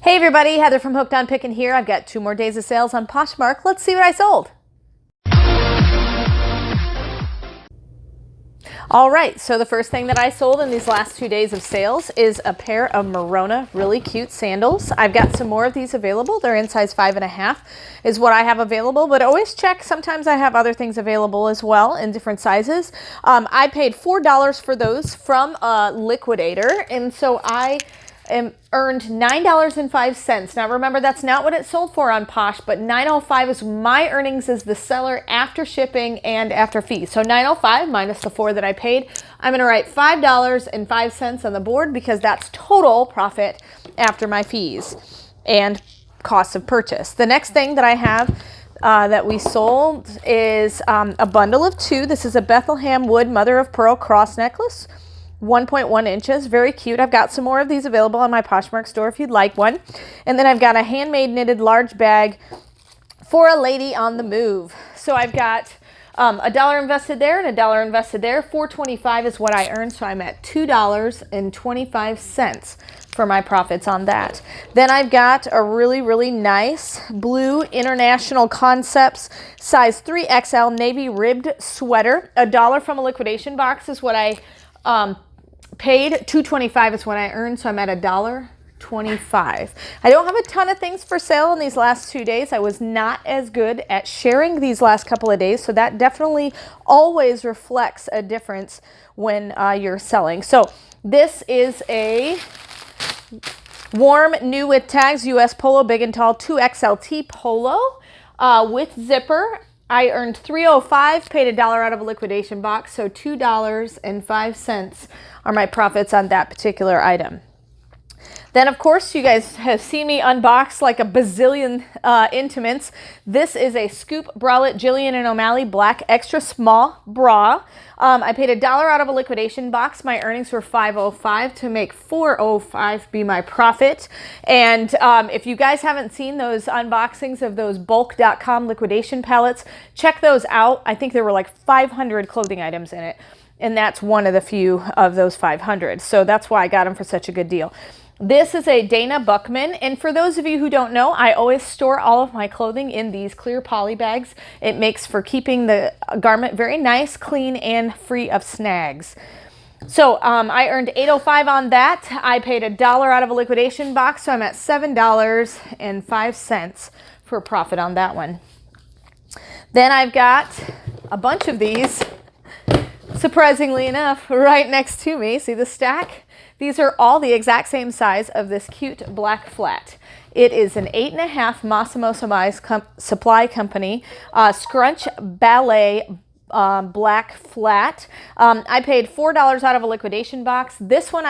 Hey everybody, Heather from Hooked on Pickin here. I've got 2 more days of sales on Poshmark. Let's see what I sold. All right, so the first thing that I sold in these last 2 days of sales is a pair of Merona really cute sandals. I've got some more of these available. They're in size 5.5 is what I have available, but always check. Sometimes I have other things available as well in different sizes. I paid $4 for those from a liquidator, and so I earned $9.05. Now remember, that's not what it sold for on Posh, but $9.05 is my earnings as the seller after shipping and after fees. So $9.05 minus the $4 that I paid, I'm going to write $5.05 on the board because that's total profit after my fees and cost of purchase. The next thing that I have that we sold is a bundle of 2. This is a Bethlehem wood mother of pearl cross necklace. 1.1 inches, very cute. I've got some more of these available on my Poshmark store if you'd like one. And then I've got a handmade knitted large bag for a lady on the move. So I've got $1 invested there and $1 invested there. $4.25 is what I earned, so I'm at $2.25 for my profits on that. Then I've got a really nice blue International Concepts size 3XL navy ribbed sweater. $1 from a liquidation box is what I paid. $2.25 is what I earned, so I'm at $1.25. I don't have a ton of things for sale in these last 2 days. I was not as good at sharing these last couple of days, so that definitely always reflects a difference when you're selling. So this is a warm new with tags US Polo Big and Tall 2XLT Polo with zipper. I earned $3.05, paid $1 out of a liquidation box, so $2.05 are my profits on that particular item. Then, of course, you guys have seen me unbox like a bazillion intimates. This is a Scoop Bralette Jillian and O'Malley black extra small bra. I paid $1 out of a liquidation box. My earnings were $5.05 to make $4.05 be my profit. And if you guys haven't seen those unboxings of those Bulq.com liquidation palettes, check those out. I think there were like 500 clothing items in it, and that's one of the few of those 500. So that's why I got them for such a good deal. This is a Dana Buckman, and for those of you who don't know, I always store all of my clothing in these clear poly bags. It makes for keeping the garment very nice, clean, and free of snags. So I earned $8.05 on that. I paid $1 out of a liquidation box, so I'm at $7.05 for profit on that one. Then I've got a bunch of these, surprisingly enough, right next to me. See the stack? These are all the exact same size of this cute black flat. It is an 8.5 Massimo Supply Company Scrunch Ballet black flat. I paid $4 out of a liquidation box. This one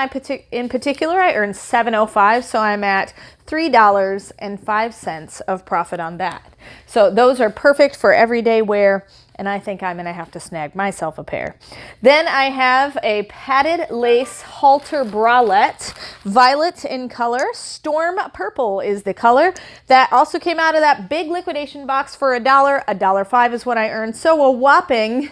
in particular, I earned $7.05, so I'm at $3.05 of profit on that. So those are perfect for everyday wear, and I think I'm going to have to snag myself a pair. Then I have a padded lace halter bralette, violet in color. Storm purple is the color. That also came out of that big liquidation box for $1. $1.05 is what I earned. So a whopping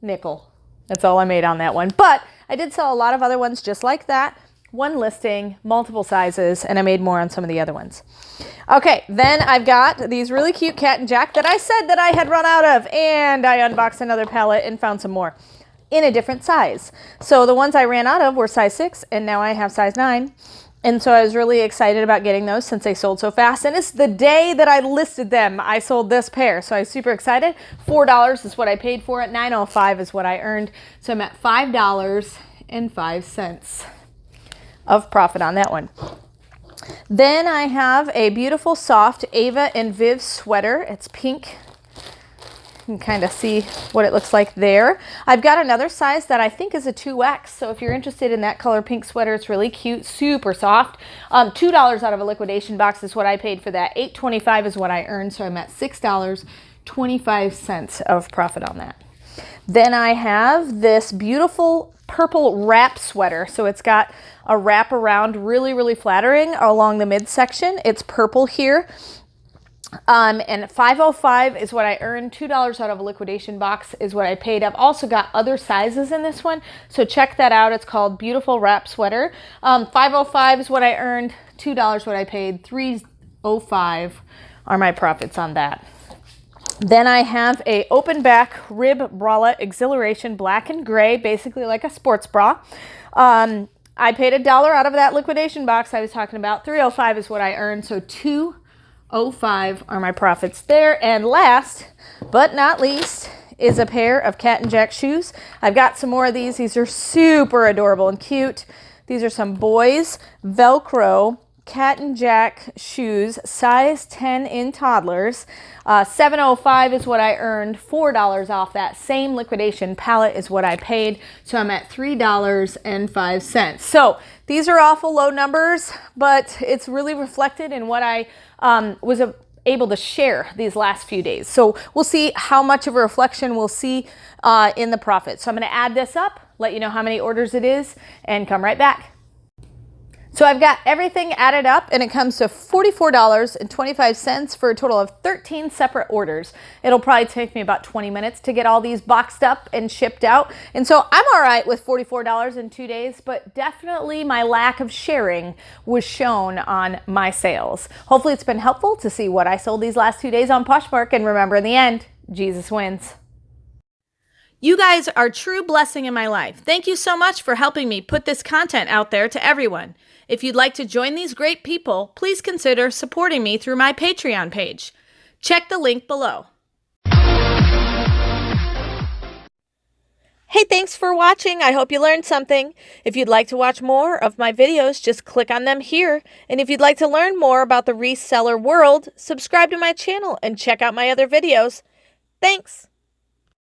nickel. That's all I made on that one. But I did sell a lot of other ones just like that. One listing, multiple sizes, and I made more on some of the other ones. Okay, then I've got these really cute Cat and Jack that I said that I had run out of, and I unboxed another palette and found some more in a different size. So the ones I ran out of were size 6, and now I have size 9. And so I was really excited about getting those since they sold so fast. And it's the day that I listed them, I sold this pair. So I was super excited. $4 is what I paid for it. $9.05 is what I earned. So I'm at $5.05 of profit on that one. Then I have a beautiful soft Ava and Viv sweater. It's pink. You can kind of see what it looks like there. I've got another size that I think is a 2X. So if you're interested in that color pink sweater, it's really cute, super soft. $2 out of a liquidation box is what I paid for that. $8.25 is what I earned. So I'm at $6.25 of profit on that. Then I have this beautiful purple wrap sweater. So it's got a wrap around, really flattering along the midsection. It's purple here. And $5.05 is what I earned. $2 out of a liquidation box is what I paid. I've also got other sizes in this one, so check that out. It's called Beautiful Wrap Sweater. $5.05 is what I earned. $2 what I paid. $3.05 are my profits on that. Then I have a open back rib bralette exhilaration, black and gray, basically like a sports bra. I paid $1 out of that liquidation box I was talking about. $3.05 is what I earned, so $2.05 are my profits there. And last but not least is a pair of Cat and Jack shoes. I've got some more of these. These are super adorable and cute. These are some boys Velcro Cat and Jack shoes, size 10 in toddlers. $7.05 is what I earned. $4 off that same liquidation pallet is what I paid. So I'm at $3.05. So these are awful low numbers, but it's really reflected in what I was able to share these last few days. So we'll see how much of a reflection we'll see in the profit. So I'm going to add this up, let you know how many orders it is, and come right back. So I've got everything added up, and it comes to $44.25 for a total of 13 separate orders. It'll probably take me about 20 minutes to get all these boxed up and shipped out. And so I'm all right with $44 in 2 days, but definitely my lack of sharing was shown on my sales. Hopefully it's been helpful to see what I sold these last 2 days on Poshmark, and remember, in the end, Jesus wins. You guys are a true blessing in my life. Thank you so much for helping me put this content out there to everyone. If you'd like to join these great people, please consider supporting me through my Patreon page. Check the link below. Hey, thanks for watching. I hope you learned something. If you'd like to watch more of my videos, just click on them here. And if you'd like to learn more about the reseller world, subscribe to my channel and check out my other videos. Thanks.